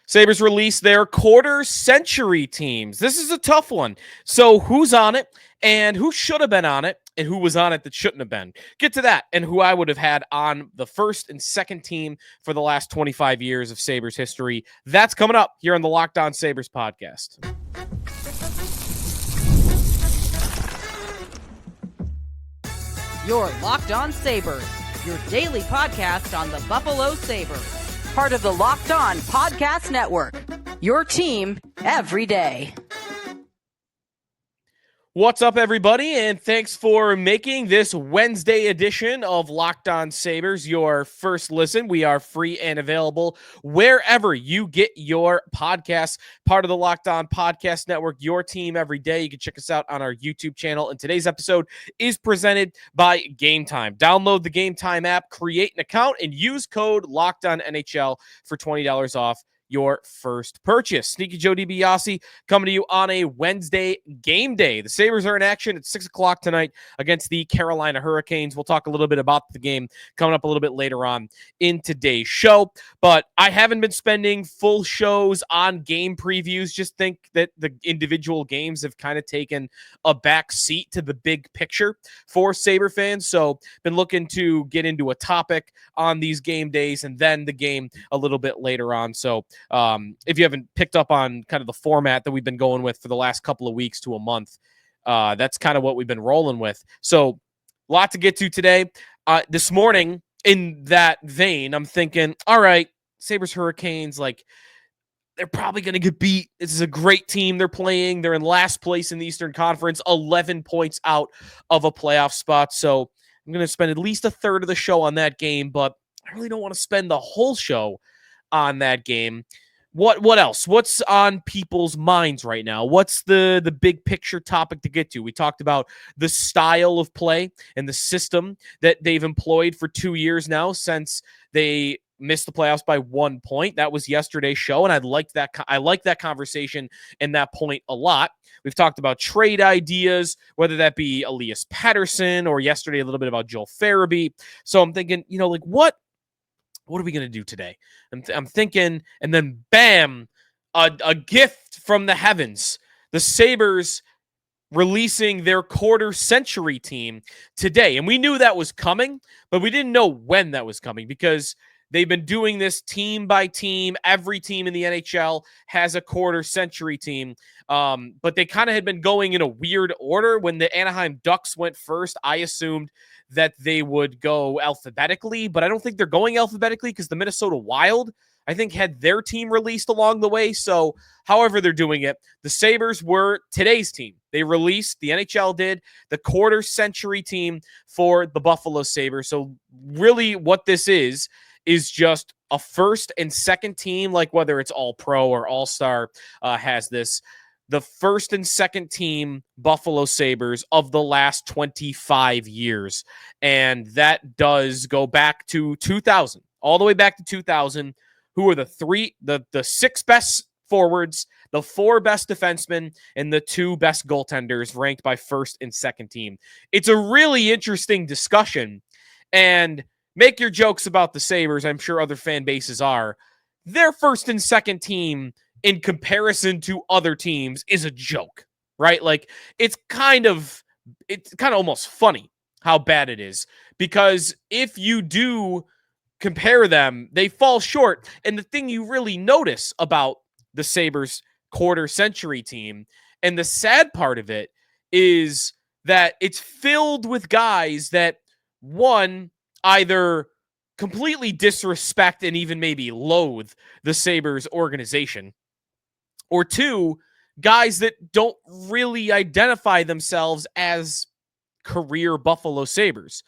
Sabres released their quarter century teams. This is a tough one. So who's on it and who should have been on it and who was on it that shouldn't have been? Get to that and who I would have had on the first and second team for the last 25 years of Sabres history. That's coming up here on the Locked On Sabres podcast. You're Locked On Sabres, your daily podcast on the Buffalo Sabres. Part of the Locked On Podcast Network, your team every day. What's up, everybody, and thanks for making this Wednesday edition of Locked On Sabres your first listen. We are free and available wherever you get your podcasts. Part of the Locked On Podcast Network, your team every day. You can check us out on our YouTube channel, and today's episode is presented by Gametime. Download the Gametime app, create an account, and use code LOCKEDONNHL for $20 off your first purchase. Sneaky Joe DiBiase coming to you on a Wednesday game day. The Sabres are in action at 6 o'clock tonight against the Carolina Hurricanes. We'll talk a little bit about the game coming up a little bit later on in today's show, but I haven't been spending full shows on game previews. Just think that the individual games have kind of taken a back seat to the big picture for Sabre fans. So been looking to get into a topic on these game days and then the game a little bit later on. So if you haven't picked up on kind of the format that we've been going with for the last couple of weeks to a month, that's kind of what we've been rolling with. So a lot to get to today. This morning, in that vein, I'm thinking, all right, Sabres Hurricanes, like, they're probably going to get beat. This is a great team they're playing. They're in last place in the Eastern Conference, 11 points out of a playoff spot. So I'm going to spend at least a third of the show on that game, but I really don't want to spend the whole show on that game. What else? What's on people's minds right now? What's the big picture topic to get to? We talked about the style of play and the system that they've employed for 2 years now since they missed the playoffs by 1 point. That was yesterday's show, and I liked that conversation and that point a lot. We've talked about trade ideas, whether that be Elias Pettersson or yesterday a little bit about Joel Farabee. So I'm thinking, what are we going to do today? I'm thinking, and then bam, a gift from the heavens. The Sabres releasing their quarter century team today. And we knew that was coming, but we didn't know when that was coming because they've been doing this team by team. Every team in the NHL has a quarter century team. But they kind of had been going in a weird order. When the Anaheim Ducks went first, I assumed that they would go alphabetically, but I don't think they're going alphabetically because the Minnesota Wild, I think, had their team released along the way. So however they're doing it, the Sabres were today's team. They released, the NHL did, the quarter century team for the Buffalo Sabres. So really what this is just a first and second team, like whether it's all pro or all star has this. The first and second team Buffalo Sabres of the last 25 years. And that does go back to 2000, all the way back to 2000. Who are the six best forwards, the four best defensemen, and the two best goaltenders ranked by first and second team. It's a really interesting discussion. And make your jokes about the Sabres. I'm sure other fan bases are. Their first and second team in comparison to other teams is a joke, right? Like it's kind of almost funny how bad it is, because if you do compare them, they fall short. And the thing you really notice about the Sabres quarter century team, and the sad part of it, is that it's filled with guys that, one, either completely disrespect and even maybe loathe the Sabres organization, or two, guys that don't really identify themselves as career Buffalo Sabres.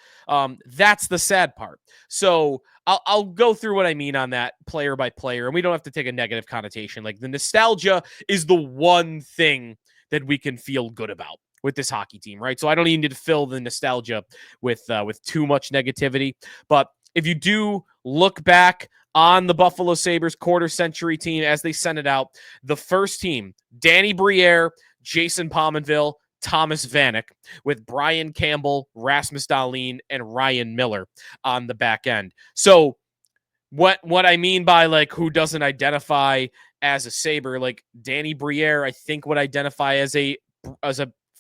That's the sad part. So I'll go through what I mean on that player by player, and we don't have to take a negative connotation. Like the nostalgia is the one thing that we can feel good about with this hockey team, right? So I don't even need to fill the nostalgia with too much negativity. But if you do look back on the Buffalo Sabres quarter century team as they sent it out, the first team, Danny Briere, Jason Pominville, Thomas Vanek, with Brian Campbell, Rasmus Dahlin, and Ryan Miller on the back end. So What I mean by like who doesn't identify as a Sabre, like Danny Briere, I think would identify as a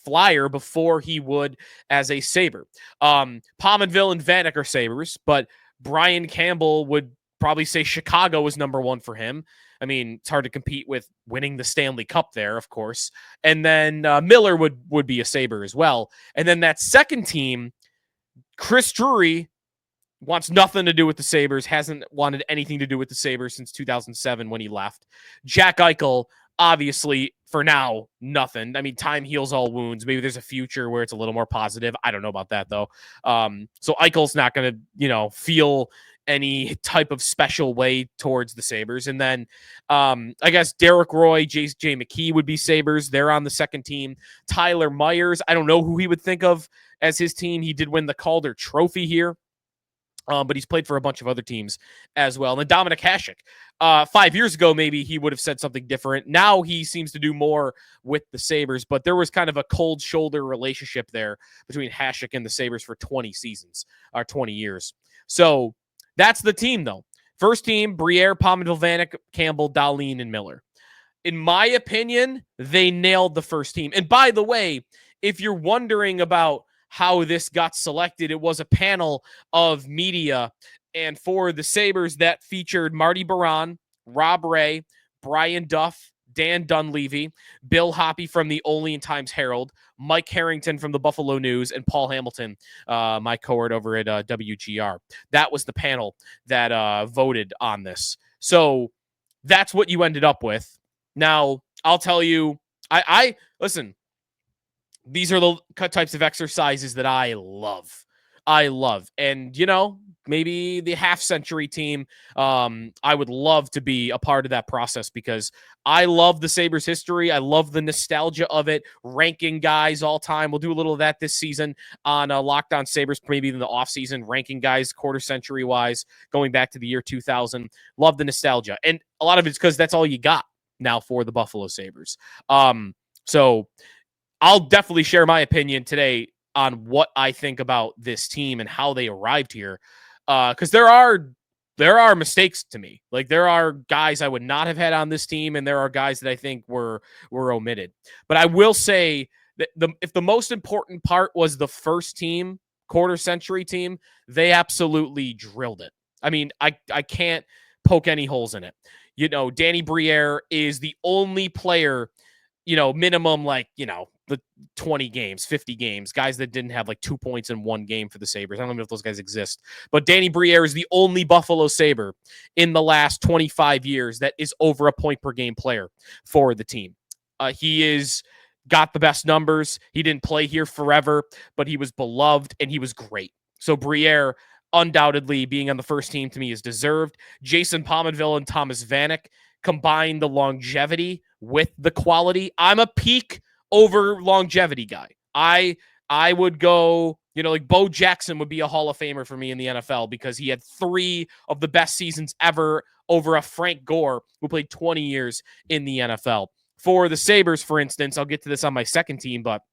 Flyer before he would as a Sabre. Pominville and Vanek are Sabres, but Brian Campbell would probably say Chicago was number one for him. I mean, it's hard to compete with winning the Stanley Cup there, of course. And then Miller would be a Sabre as well. And then that second team, Chris Drury wants nothing to do with the Sabres, hasn't wanted anything to do with the Sabres since 2007 when he left. Jack Eichel, obviously, for now, nothing. I mean, time heals all wounds. Maybe there's a future where it's a little more positive. I don't know about that, though. So Eichel's not going to, feel any type of special way towards the Sabres. And then I guess Derek Roy, J. McKee would be Sabres. They're on the second team. Tyler Myers, I don't know who he would think of as his team. He did win the Calder Trophy here. But he's played for a bunch of other teams as well. And then Dominic Hasek, 5 years ago, maybe he would have said something different. Now he seems to do more with the Sabres, but there was kind of a cold shoulder relationship there between Hasek and the Sabres for 20 seasons, or 20 years. So that's the team, though. First team, Briere, Pominville, Vanek, Campbell, Dahlin, and Miller. In my opinion, they nailed the first team. And by the way, if you're wondering about how this got selected, it was a panel of media. And for the Sabres, that featured Marty Baron, Rob Ray, Brian Duff, Dan Dunleavy, Bill Hoppy from the Olean Times-Herald, Mike Harrington from the Buffalo News, and Paul Hamilton, my cohort over at WGR. That was the panel that voted on this. So that's what you ended up with. Now, I'll tell you, I listen, these are the types of exercises that I love. And, maybe the half-century team, I would love to be a part of that process because I love the Sabres history. I love the nostalgia of it, ranking guys all time. We'll do a little of that this season on Locked On Sabres, maybe in the offseason, ranking guys quarter century-wise, going back to the year 2000. Love the nostalgia. And a lot of it's because that's all you got now for the Buffalo Sabres. So I'll definitely share my opinion today on what I think about this team and how they arrived here. Because there are mistakes to me. Like there are guys I would not have had on this team, and there are guys that I think were omitted. But I will say that if the most important part was the first team, quarter century team, they absolutely drilled it. I mean, I can't poke any holes in it. Danny Briere is the only player, minimum the 20 games, 50 games, guys that didn't have 2 points in one game for the Sabres. I don't know if those guys exist, but Danny Briere is the only Buffalo Sabre in the last 25 years that is over a point per game player for the team. He is got the best numbers. He didn't play here forever, but he was beloved and he was great. So Briere, undoubtedly being on the first team to me is deserved. Jason Pominville and Thomas Vanek combine the longevity with the quality. I'm a peak over longevity guy. I would go, Bo Jackson would be a Hall of Famer for me in the NFL because he had 3 of the best seasons ever over a Frank Gore who played 20 years in the NFL. For the Sabres, for instance, I'll get to this on my second team, but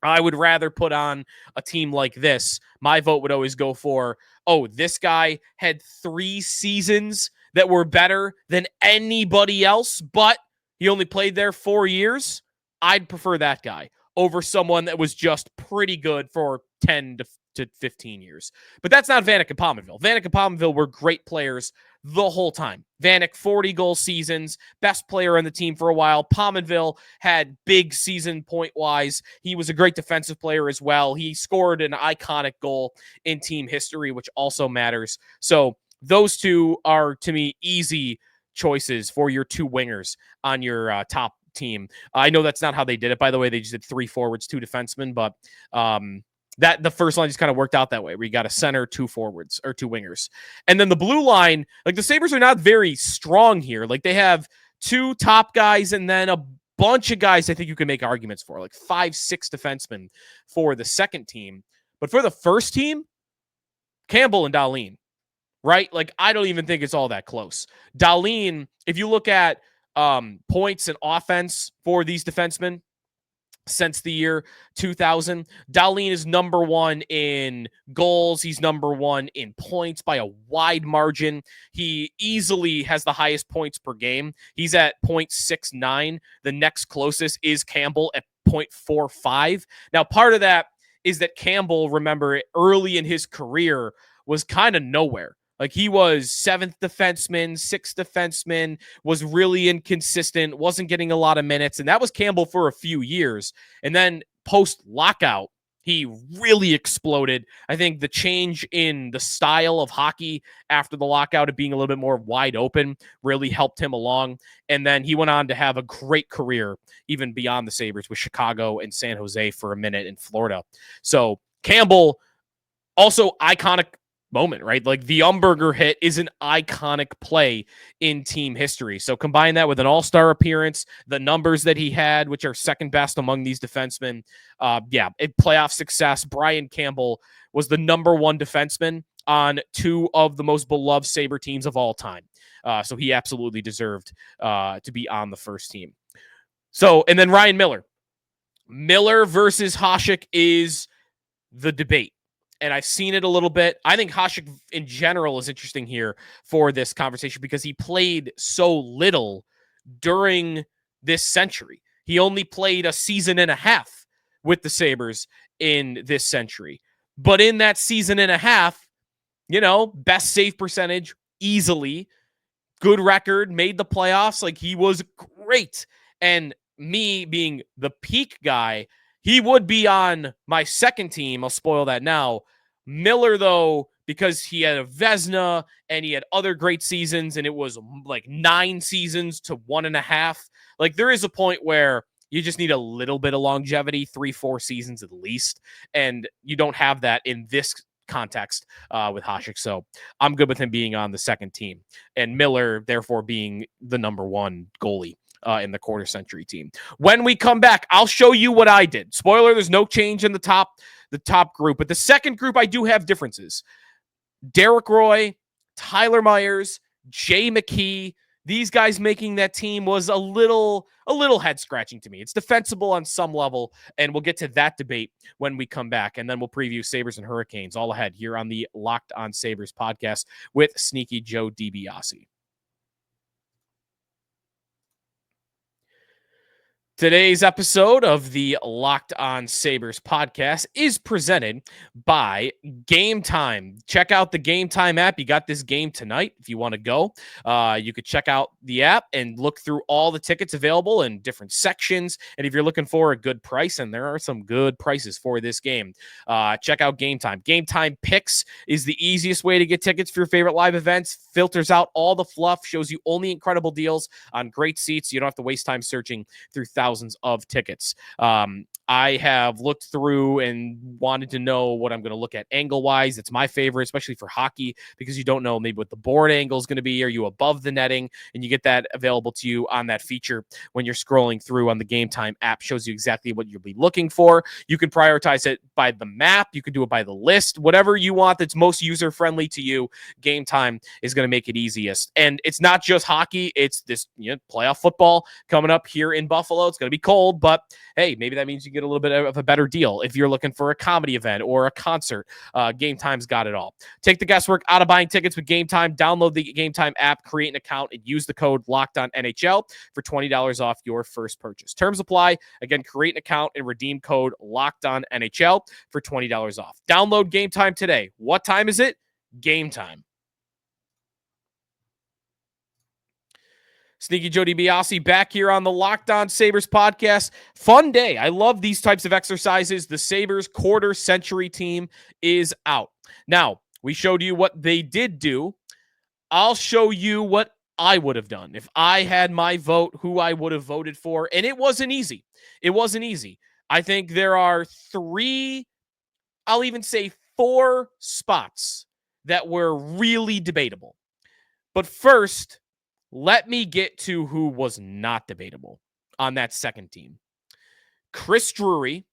I would rather put on a team like this. My vote would always go for, this guy had 3 seasons that were better than anybody else, but he only played there 4 years. I'd prefer that guy over someone that was just pretty good for 10 to 15 years. But that's not Vanek and Pominville. Vanek and Pominville were great players the whole time. Vanek, 40-goal seasons, best player on the team for a while. Pominville had big season point-wise. He was a great defensive player as well. He scored an iconic goal in team history, which also matters. So those two are, to me, easy choices for your 2 wingers on your top team. I know that's not how they did it, by the way. They just did 3 forwards, 2 defensemen, but that the first line just kind of worked out that way, where you got a center, 2 forwards, or 2 wingers. And then the blue line, the Sabres are not very strong here. They have 2 top guys and then a bunch of guys I think you can make arguments for, 5, 6 defensemen for the second team. But for the first team, Campbell and Dahlin, right? I don't even think it's all that close. Dahlin, if you look at points and offense for these defensemen, since the year 2000. Dahlin is number one in goals. He's number one in points by a wide margin. He easily has the highest points per game. He's at 0.69. The next closest is Campbell at 0.45. Now, part of that is that Campbell, remember, early in his career was kind of nowhere. Like, he was seventh defenseman, sixth defenseman, was really inconsistent, wasn't getting a lot of minutes. And that was Campbell for a few years. And then post-lockout, he really exploded. I think the change in the style of hockey after the lockout of being a little bit more wide open really helped him along. And then he went on to have a great career, even beyond the Sabres, with Chicago and San Jose for a minute in Florida. So Campbell, also iconic moment, right? Like, the Umberger hit is an iconic play in team history. So combine that with an all-star appearance, the numbers that he had, which are second best among these defensemen. Playoff success. Brian Campbell was the number one defenseman on two of the most beloved Sabre teams of all time. So he absolutely deserved to be on the first team. So, and then Ryan Miller. Miller versus Hasek is the debate. And I've seen it a little bit. I think Hasek in general is interesting here for this conversation because he played so little during this century. He only played a season and a half with the Sabres in this century. But in that season and a half, best save percentage easily, good record, made the playoffs. Like, he was great. And me being the peak guy, he would be on my second team. I'll spoil that now. Miller, though, because he had a Vezina and he had other great seasons, and it was like 9 seasons to 1.5. Like, there is a point where you just need a little bit of longevity, 3-4 seasons at least. And you don't have that in this context with Hasek. So I'm good with him being on the second team. And Miller, therefore, being the number one goalie in the quarter century team. When we come back, I'll show you what I did. Spoiler, there's no change in the top group, but the second group I do have differences. Derek Roy, Tyler Myers, Jay McKee, these guys making that team was a little head scratching to me. It's defensible on some level, and we'll get to that debate when we come back, and then we'll preview Sabres and Hurricanes all ahead here on the Locked On Sabres podcast with Sneaky Joe DiBiase. Today's episode of the Locked On Sabres podcast is presented by Gametime. Check out the Gametime app. You got this game tonight if you want to go. You could check out the app and look through all the tickets available in different sections. And if you're looking for a good price, and there are some good prices for this game, check out Gametime. Gametime Picks is the easiest way to get tickets for your favorite live events. Filters out all the fluff, shows you only incredible deals on great seats. You don't have to waste time searching through thousands of tickets. I have looked through and wanted to know what I'm going to look at angle-wise. It's my favorite, especially for hockey, because you don't know maybe what the board angle is going to be. Are you above the netting? And you get that available to you on that feature when you're scrolling through on the Gametime app. Shows you exactly what you'll be looking for. You can prioritize it by the map. You can do it by the list. Whatever you want that's most user-friendly to you, Gametime is going to make it easiest. And it's not just hockey. It's this playoff football coming up here in Buffalo. It's going to be cold, but hey, maybe that means you get a little bit of a better deal if you're looking for a comedy event or a concert. Gametime's got it all. Take the guesswork out of buying tickets with Gametime. Download the Gametime app, create an account, and use the code LOCKEDONNHL for $20 off your first purchase. Terms apply. Again, create an account and redeem code LOCKEDONNHL for $20 off. Download Gametime today. What time is it? Gametime. Sneaky Joe DiBiase back here on the Locked On Sabres podcast. Fun day. I love these types of exercises. The Sabres quarter century team is out. Now, we showed you what they did do. I'll show you what I would have done. If I had my vote, who I would have voted for. And it wasn't easy. It wasn't easy. I think there are 3, I'll even say 4 spots that were really debatable. But first, let me get to who was not debatable on that second team. Chris Drury,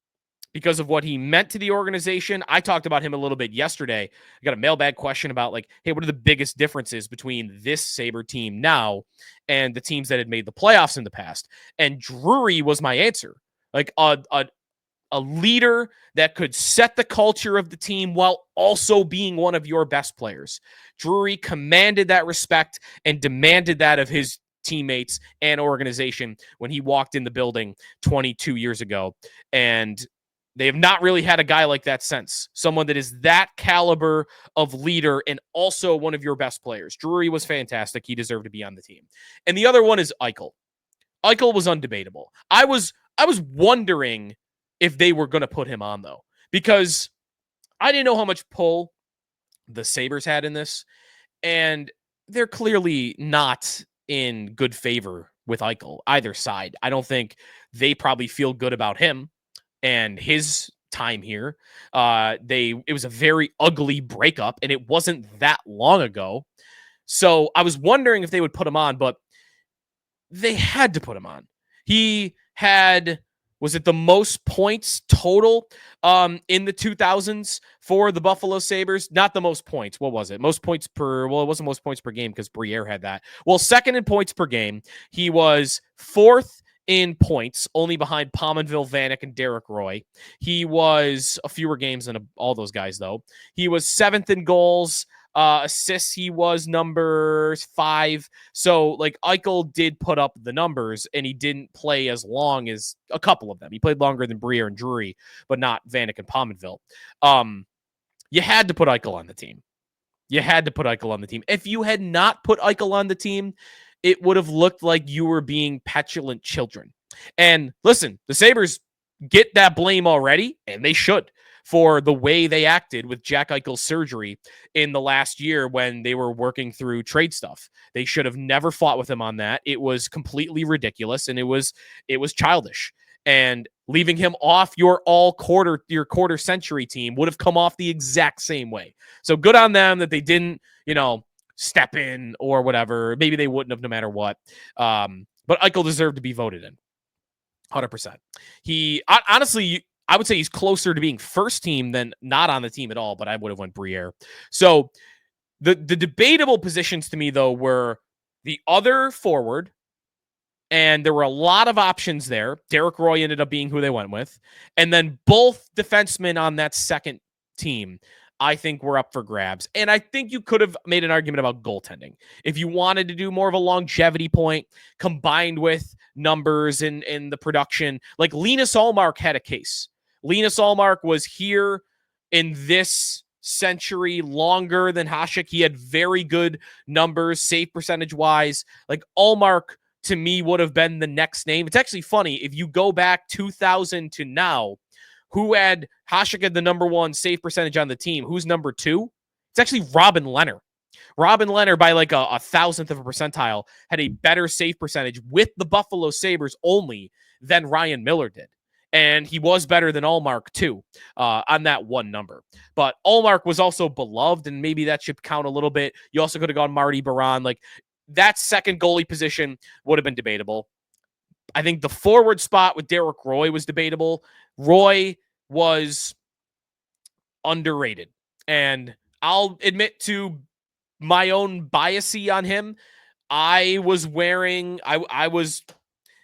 because of what he meant to the organization. I talked about him a little bit yesterday. I got a mailbag question about hey, what are the biggest differences between this Sabre team now and the teams that had made the playoffs in the past? And Drury was my answer. like a leader that could set the culture of the team while also being one of your best players. Drury commanded that respect and demanded that of his teammates and organization when he walked in the building 22 years ago. And they have not really had a guy like that since. Someone that is that caliber of leader and also one of your best players. Drury was fantastic. He deserved to be on the team. And the other one is Eichel. Eichel was undebatable. I was wondering if they were going to put him on, though, because I didn't know how much pull the Sabres had in this, and they're clearly not in good favor with Eichel, either side. I don't think they probably feel good about him and his time here. It was a very ugly breakup, and it wasn't that long ago. So I was wondering if they would put him on, but they had to put him on. He had, was it the most points total in the 2000s for the Buffalo Sabres? Not the most points. What was it? Most points per, well, it wasn't most points per game because Briere had that. Well, second in points per game. He was fourth in points, only behind Pominville, Vanek, and Derek Roy. He was a fewer games than all those guys, though. He was seventh in goals. Assists, he was number 5. So, like, Eichel did put up the numbers, and he didn't play as long as a couple of them. He played longer than Briere and Drury, but not Vanek and Pominville. You had to put Eichel on the team. You had to put Eichel on the team. If you had not put Eichel on the team, it would have looked like you were being petulant children. And listen, the Sabres get that blame already, and they should, for the way they acted with Jack Eichel's surgery in the last year when they were working through trade stuff. They should have never fought with him on that. It was completely ridiculous, and it was childish. And leaving him off your quarter century team would have come off the exact same way. So good on them that they didn't, step in or whatever. Maybe they wouldn't have no matter what. But Eichel deserved to be voted in. 100%. He honestly, I would say he's closer to being first team than not on the team at all, but I would have went Briere. So the debatable positions to me, though, were the other forward, and there were a lot of options there. Derek Roy ended up being who they went with. And then both defensemen on that second team, I think, were up for grabs. And I think you could have made an argument about goaltending. If you wanted to do more of a longevity point combined with numbers and the production, like Linus Ullmark had a case. Linus Ullmark was here in this century longer than Hasek. He had very good numbers, save percentage-wise. Like, Ullmark, to me, would have been the next name. It's actually funny. If you go back 2000 to now, who had Hasek had the number 1 save percentage on the team? Who's number 2? It's actually Robin Lehner. Robin Lehner, by like a thousandth of a percentile, had a better save percentage with the Buffalo Sabres only than Ryan Miller did. And he was better than Ullmark, too, on that one number. But Ullmark was also beloved, and maybe that should count a little bit. You also could have gone Marty Baron. Like, that second goalie position would have been debatable. I think the forward spot with Derek Roy was debatable. Roy was underrated. And I'll admit to my own biasy on him. I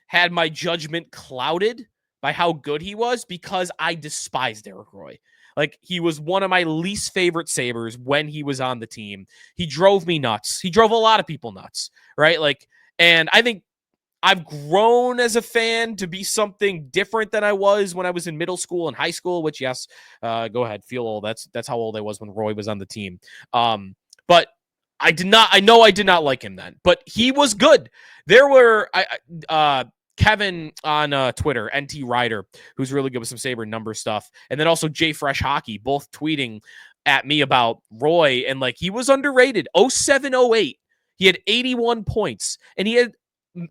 had my judgment clouded by how good he was because I despise Derek Roy. Like, he was one of my least favorite Sabres when he was on the team. He drove me nuts. He drove a lot of people nuts, right? Like, and I think I've grown as a fan to be something different than I was when I was in middle school and high school, which, yes, go ahead, feel old. That's how old I was when Roy was on the team. But I did not like him then, but he was good. There were, Kevin on Twitter, NT Ryder, who's really good with some Sabre number stuff, and then also J Fresh Hockey, both tweeting at me about Roy, and like, he was underrated. 07-08, he had 81 points, and he had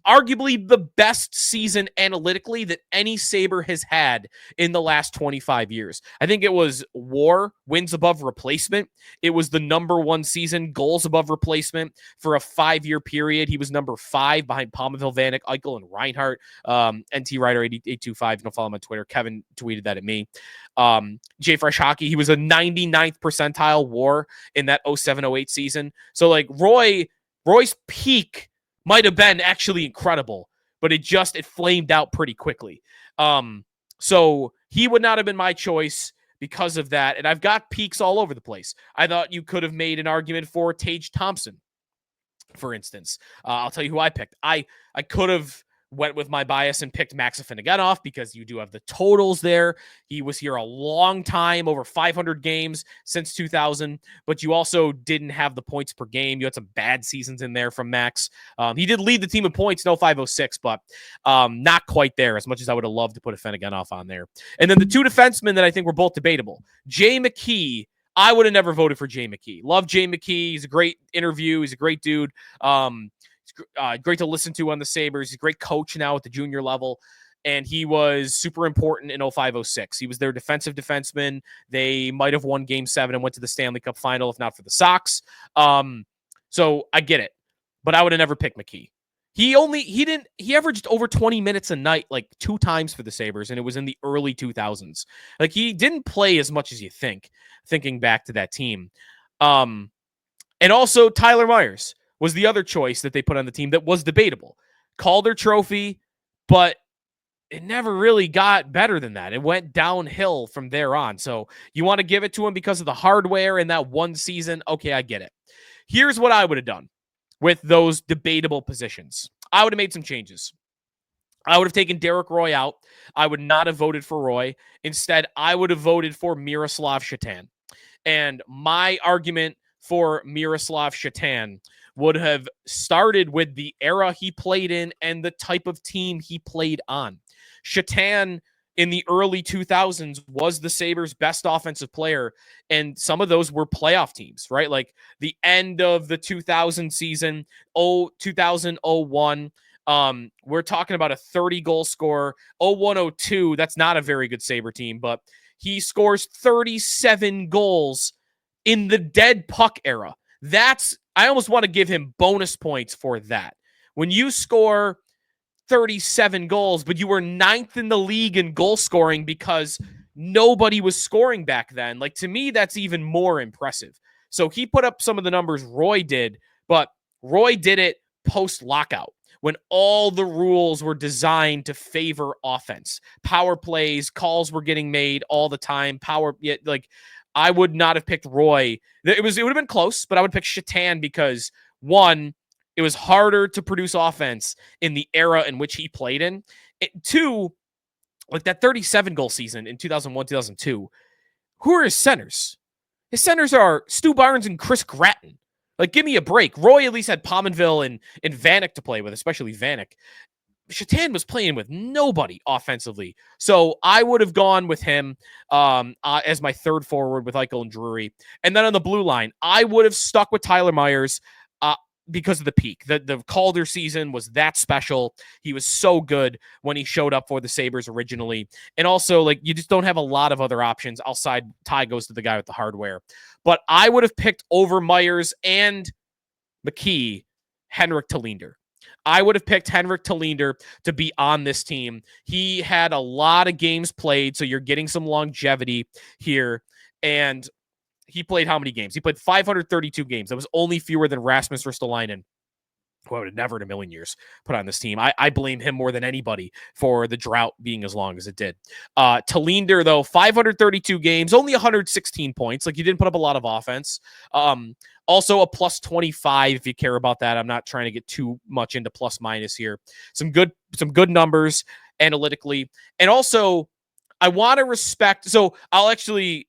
arguably the best season analytically that any Sabre has had in the last 25 years. I think it was WAR, wins above replacement. It was the number 1 season, goals above replacement for a 5-year period. He was number 5 behind Pominville, Vanek, Eichel, and Reinhart. NT Ryder 8825. You can follow him on Twitter. Kevin tweeted that at me. J Fresh Hockey, he was a 99th percentile WAR in that 07-08 season. So like, Roy's peak might have been actually incredible, but it flamed out pretty quickly. So he would not have been my choice because of that. And I've got peaks all over the place. I thought you could have made an argument for Tage Thompson, for instance. I'll tell you who I picked. I could have went with my bias and picked Max Afinogenov because you do have the totals there. He was here a long time, over 500 games since 2000, but you also didn't have the points per game. You had some bad seasons in there from Max. He did lead the team in points in 0506, but not quite there as much as I would have loved to put Afinogenov on there. And then the two defensemen that I think were both debatable, Jay McKee. I would have never voted for Jay McKee. Love Jay McKee. He's a great interview. He's a great dude. Great to listen to on the Sabres. He's a great coach now at the junior level. And he was super important in 0506. He was their defensive defenseman. They might have won Game 7 and went to the Stanley Cup final, if not for the Sox. So I get it. But I would have never picked McKee. He averaged over 20 minutes a night, like 2 times for the Sabres, and it was in the early 2000s. Like, he didn't play as much as you think, thinking back to that team. And also Tyler Myers was the other choice that they put on the team that was debatable. Calder Trophy, but it never really got better than that. It went downhill from there on. So you want to give it to him because of the hardware in that one season? Okay, I get it. Here's what I would have done with those debatable positions. I would have made some changes. I would have taken Derek Roy out. I would not have voted for Roy. Instead, I would have voted for Miroslav Shatan. And my argument for Miroslav Shatan would have started with the era he played in and the type of team he played on. Shatan in the early 2000s was the Sabres' best offensive player, and some of those were playoff teams, right? Like the end of the 2000 season, 2001, we're talking about a 30-goal scorer. 0102, that's not a very good Sabre team, but he scores 37 goals in the dead puck era. I almost want to give him bonus points for that. When you score 37 goals, but you were 9th in the league in goal scoring because nobody was scoring back then. Like, to me, that's even more impressive. So he put up some of the numbers Roy did, but Roy did it post-lockout when all the rules were designed to favor offense. Power plays, calls were getting made all the time. I would not have picked Roy. It would have been close, but I would pick Shatan because, one, it was harder to produce offense in the era in which he played in. Two, like that 37-goal season in 2001, 2002, who are his centers? His centers are Stu Barnes and Chris Gratton. Like, give me a break. Roy at least had Pominville and Vanek to play with, especially Vanek. Shatan was playing with nobody offensively. So I would have gone with him as my third forward with Eichel and Drury. And then on the blue line, I would have stuck with Tyler Myers because of the peak. The Calder season was that special. He was so good when he showed up for the Sabres originally. And also, like, you just don't have a lot of other options outside. Ty goes to the guy with the hardware. But I would have picked over Myers and McKee, Henrik Tallinder. I would have picked Henrik Tallinder to be on this team. He had a lot of games played, so you're getting some longevity here. And he played how many games? He played 532 games. That was only fewer than Rasmus Ristolainen, who I would have never in a million years put on this team. I blame him more than anybody for the drought being as long as it did. Tallinder, though, 532 games, only 116 points. Like, you didn't put up a lot of offense. Also a plus 25 if you care about that. I'm not trying to get too much into plus minus here. Some good numbers analytically. And also, I want to respect. So I'll actually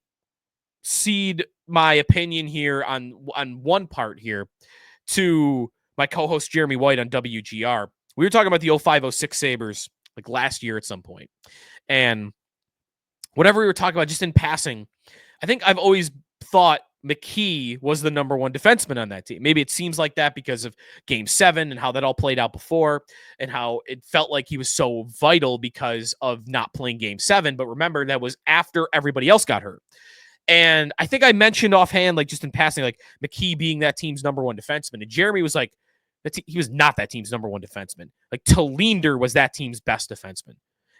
cede my opinion here on one part here to my co-host Jeremy White on WGR. We were talking about the 0506 Sabres like last year at some point. And whatever we were talking about just in passing, I think I've always thought McKee was the number one defenseman on that team. Maybe it seems like that because of Game 7 and how that all played out before and how it felt like he was so vital because of not playing Game 7. But remember, that was after everybody else got hurt. And I think I mentioned offhand, like just in passing, like McKee being that team's number one defenseman. And Jeremy was like, he was not that team's number one defenseman. Like, Tallinder was that team's best defenseman.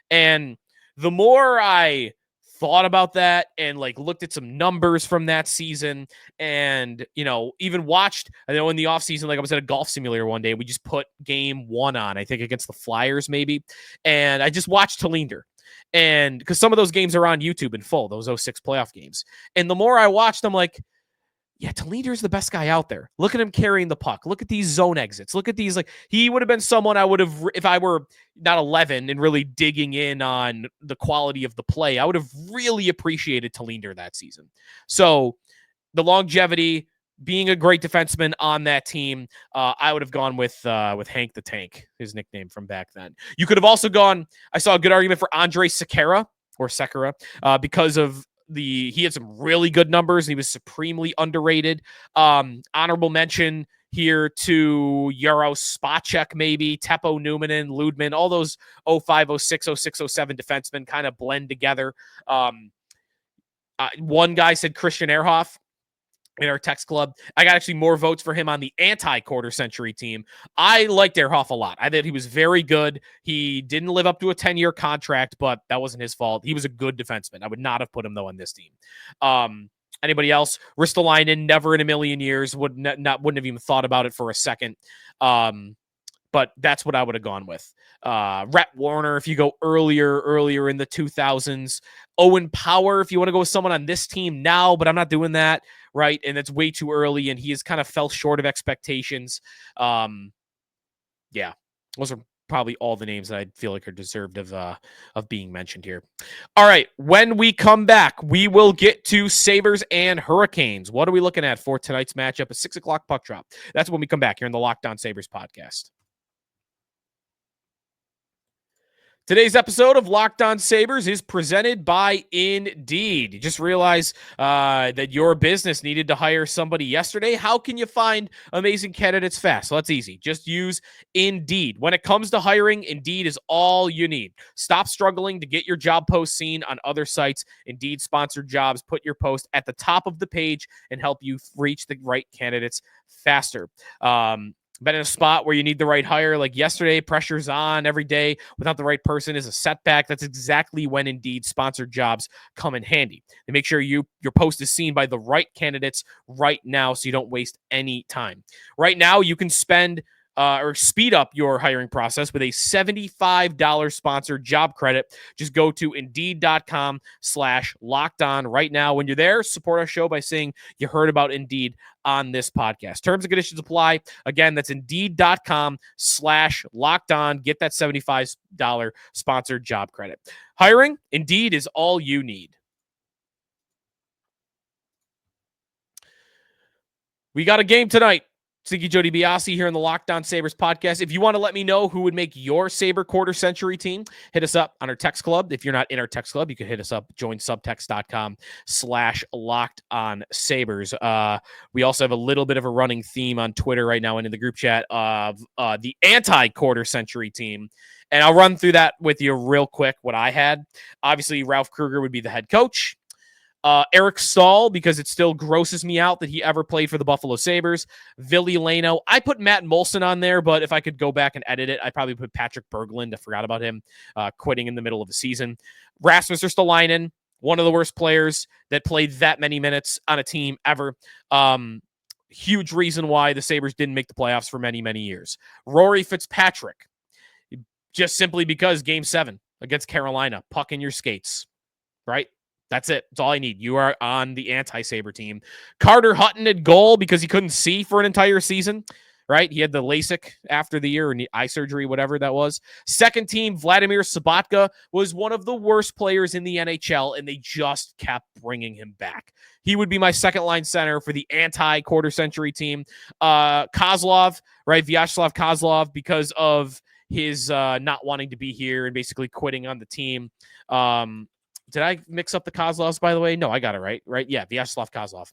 And the more I thought about that and like looked at some numbers from that season and, even watched, I know in the offseason, like I was at a golf simulator one day, we just put Game 1 on, I think against the Flyers maybe. And I just watched Tallinder. And because some of those games are on YouTube in full, those '06 playoff games. And the more I watched, I'm like, yeah, Tolinder's the best guy out there. Look at him carrying the puck. Look at these zone exits. Look at these. Like, he would have been someone I would have, if I were not 11 and really digging in on the quality of the play, I would have really appreciated Tolinder that season. So the longevity, being a great defenseman on that team, I would have gone with Hank the Tank, his nickname from back then. You could have also gone, I saw a good argument for Andre Sekera, because of he had some really good numbers. And he was supremely underrated. Honorable mention here to Jaros Spacek, maybe, Teppo Numminen, Ludman, all those 05, 06, 06, 07 defensemen kind of blend together. One guy said Christian Ehrhoff in our text club. I got actually more votes for him on the anti-quarter century team. I liked Ehrhoff a lot. I thought he was very good. He didn't live up to a 10-year contract, but that wasn't his fault. He was a good defenseman. I would not have put him, though, on this team. Anybody else? Ristolainen, never in a million years. Wouldn't have even thought about it for a second. But that's what I would have gone with. Rhett Warner, if you go earlier in the 2000s. Owen Power, if you want to go with someone on this team now, but I'm not doing that, right? And it's way too early, and he has kind of fell short of expectations. Yeah, those are probably all the names that I feel like are deserved of being mentioned here. All right, when we come back, we will get to Sabres and Hurricanes. What are we looking at for tonight's matchup? A 6 o'clock puck drop. That's when we come back here in the Locked On Sabres podcast. Today's episode of Locked On Sabres is presented by Indeed. You just realized that your business needed to hire somebody yesterday. How can you find amazing candidates fast? Well, that's easy. Just use Indeed. When it comes to hiring, Indeed is all you need. Stop struggling to get your job post seen on other sites. Indeed sponsored jobs put your post at the top of the page and help you reach the right candidates faster. Been in a spot where you need the right hire, like yesterday, pressure's on every day without the right person is a setback. That's exactly when Indeed sponsored jobs come in handy. They make sure your post is seen by the right candidates right now so you don't waste any time. Right now, you can spend or speed up your hiring process with a $75 sponsored job credit. Just go to Indeed.com/lockedon right now. When you're there, support our show by saying you heard about Indeed on this podcast. Terms and conditions apply. Again, that's Indeed.com/lockedon. Get that $75 sponsored job credit. Hiring, Indeed is all you need. We got a game tonight. Stinky Joe DiBiase here in the Locked On Sabres podcast. If you want to let me know who would make your Sabre Quarter Century team, hit us up on our text club. If you're not in our text club, you can hit us up, join subtext.com/LockedOnSabres. We also have a little bit of a running theme on Twitter right now and in the group chat of the anti-Quarter Century team. And I'll run through that with you real quick, what I had. Obviously, Ralph Kruger would be the head coach. Eric Stahl, because it still grosses me out that he ever played for the Buffalo Sabres. Ville Leno. I put Matt Molson on there, but if I could go back and edit it, I'd probably put Patrick Berglund. I forgot about him quitting in the middle of the season. Rasmus Ristolainen, one of the worst players that played that many minutes on a team ever. Huge reason why the Sabres didn't make the playoffs for many, many years. Rory Fitzpatrick, just simply because Game 7 against Carolina, puck in your skates, right? That's it. That's all I need. You are on the anti-Sabre team. Carter Hutton at goal because he couldn't see for an entire season, right? He had the LASIK after the year, or eye surgery, whatever that was. Second team, Vladimir Sobotka was one of the worst players in the NHL, and they just kept bringing him back. He would be my second-line center for the anti-quarter century team. Kozlov, right? Vyacheslav Kozlov, because of his not wanting to be here and basically quitting on the team. Did I mix up the Kozlovs, by the way? No, I got it right? Yeah, Vyacheslav Kozlov.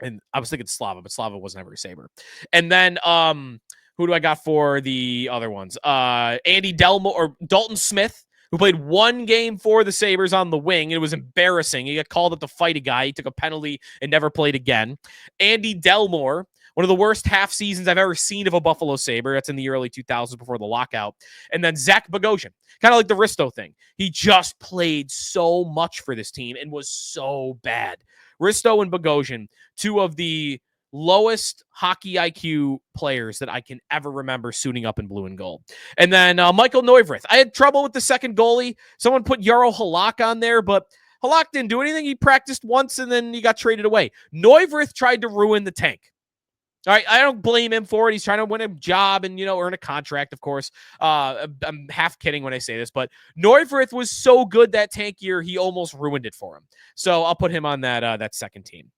And I was thinking Slava, but Slava wasn't ever a Sabre. And then who do I got for the other ones? Andy Delmore or Dalton Smith, who played one game for the Sabres on the wing. It was embarrassing. He got called up to fight a guy. He took a penalty and never played again. Andy Delmore, one of the worst half seasons I've ever seen of a Buffalo Sabre. That's in the early 2000s before the lockout. And then Zach Bogosian, kind of like the Risto thing. He just played so much for this team and was so bad. Risto and Bogosian, two of the lowest hockey IQ players that I can ever remember suiting up in blue and gold. And then Michael Neuvirth. I had trouble with the second goalie. Someone put Jaro Halak on there, but Halak didn't do anything. He practiced once and then he got traded away. Neuvirth tried to ruin the tank. All right, I don't blame him for it. He's trying to win a job and, earn a contract, of course. I'm half kidding when I say this, but Neuvirth was so good that tank year, he almost ruined it for him. So I'll put him on that second team.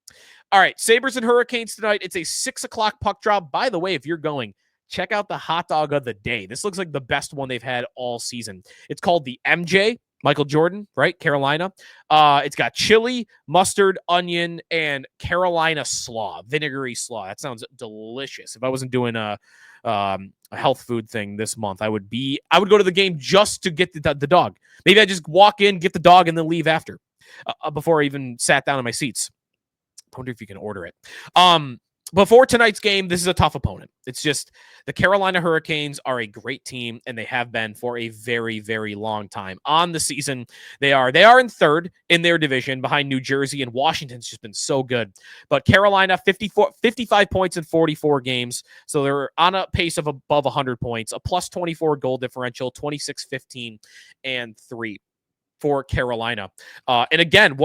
All right, Sabres and Hurricanes tonight. It's a 6 o'clock puck drop. By the way, if you're going, check out the hot dog of the day. This looks like the best one they've had all season. It's called the MJ, Michael Jordan, right? Carolina. It's got chili, mustard, onion, and Carolina slaw, vinegary slaw. That sounds delicious. If I wasn't doing a health food thing this month, I would go to the game just to get the dog. Maybe I just walk in, get the dog, and then leave after, before I even sat down in my seats. I wonder if you can order it. Before tonight's game, this is a tough opponent. It's just the Carolina Hurricanes are a great team, and they have been for a very, very long time. On the season, they are in third in their division behind New Jersey, and Washington's just been so good. But Carolina, 55 points in 44 games, so they're on a pace of above 100 points, a plus 24 goal differential, 26, 15, and 3 for Carolina. And again,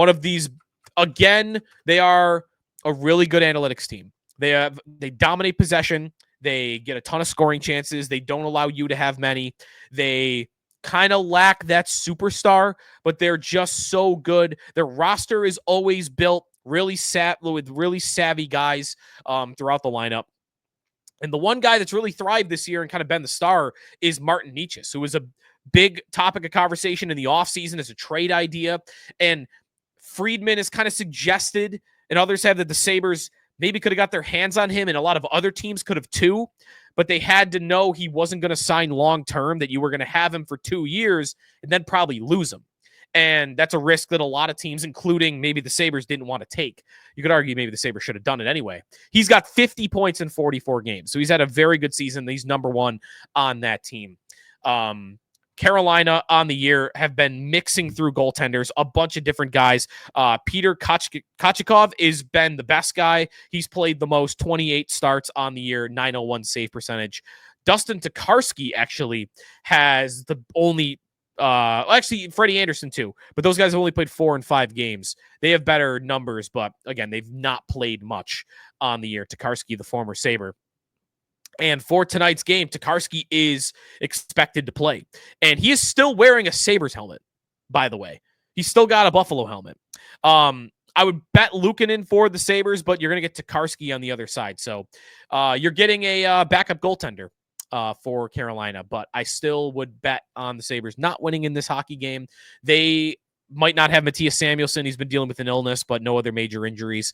they are a really good analytics team. They dominate possession. They get a ton of scoring chances. They don't allow you to have many. They kind of lack that superstar, but they're just so good. Their roster is always built with really savvy guys throughout the lineup. And the one guy that's really thrived this year and kind of been the star is Martin Necas, who was a big topic of conversation in the offseason as a trade idea. And Friedman has kind of suggested, and others have, that the Sabres maybe could have got their hands on him, and a lot of other teams could have too, but they had to know he wasn't going to sign long-term, that you were going to have him for 2 years and then probably lose him. And that's a risk that a lot of teams, including maybe the Sabres, didn't want to take. You could argue maybe the Sabres should have done it anyway. He's got 50 points in 44 games, so he's had a very good season. He's number one on that team. Carolina on the year have been mixing through goaltenders, a bunch of different guys. Peter Kochikov has been the best guy. He's played the most, 28 starts on the year, 901 save percentage. Dustin Tokarski actually has the only, actually Freddie Anderson too, but those guys have only played 4 and 5 games. They have better numbers, but again, they've not played much on the year. Tokarski, the former Sabre. And for tonight's game, Tokarski is expected to play. And he is still wearing a Sabres helmet, by the way. He's still got a Buffalo helmet. I would bet Luukkonen for the Sabres, but you're going to get Tokarski on the other side. So you're getting a backup goaltender for Carolina, but I still would bet on the Sabres not winning in this hockey game. They might not have Matthias Samuelsson. He's been dealing with an illness, but no other major injuries.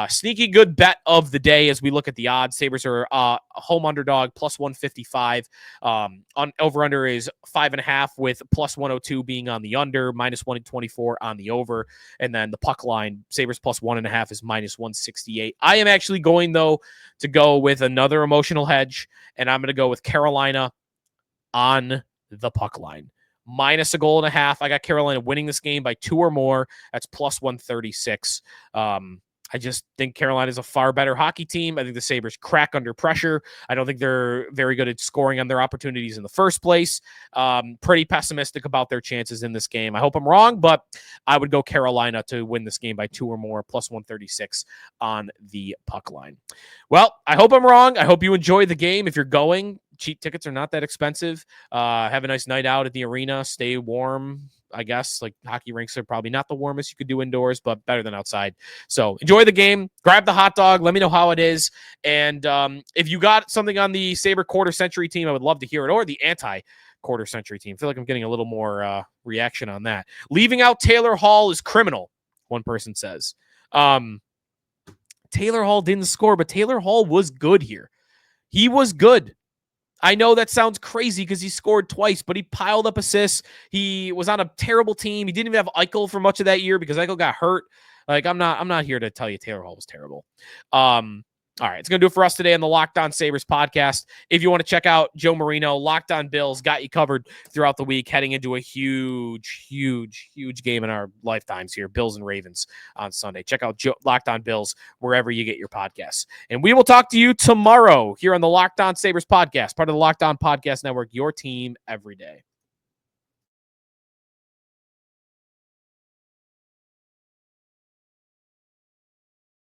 Sneaky good bet of the day as we look at the odds. Sabres are home underdog, plus 155. Over-under is 5.5 with plus 102 being on the under, minus 124 on the over. And then the puck line, Sabres plus 1.5 is minus 168. I am actually going, though, to go with another emotional hedge, and I'm going to go with Carolina on the puck line. Minus 1.5 goals. I got Carolina winning this game by 2 or more. That's plus 136. I just think Carolina is a far better hockey team. I think the Sabres crack under pressure. I don't think they're very good at scoring on their opportunities in the first place. Pretty pessimistic about their chances in this game. I hope I'm wrong, but I would go Carolina to win this game by 2 or more, plus 136 on the puck line. Well, I hope I'm wrong. I hope you enjoy the game. If you're going, cheap tickets are not that expensive. Have a nice night out at the arena. Stay warm, I guess. Like, hockey rinks are probably not the warmest you could do indoors, but better than outside. So enjoy the game. Grab the hot dog. Let me know how it is. And if you got something on the Sabre Quarter Century team, I would love to hear it. Or the anti-Quarter Century team. I feel like I'm getting a little more reaction on that. Leaving out Taylor Hall is criminal, one person says. Taylor Hall didn't score, but Taylor Hall was good here. He was good. I know that sounds crazy because he scored twice, but he piled up assists. He was on a terrible team. He didn't even have Eichel for much of that year because Eichel got hurt. Like, I'm not here to tell you Taylor Hall was terrible. All right, it's going to do it for us today on the Locked On Sabres podcast. If you want to check out Joe Marino, Locked On Bills got you covered throughout the week, heading into a huge game in our lifetimes here, Bills and Ravens on Sunday. Check out Locked On Bills wherever you get your podcasts. And we will talk to you tomorrow here on the Locked On Sabres podcast, part of the Locked On Podcast Network, your team every day.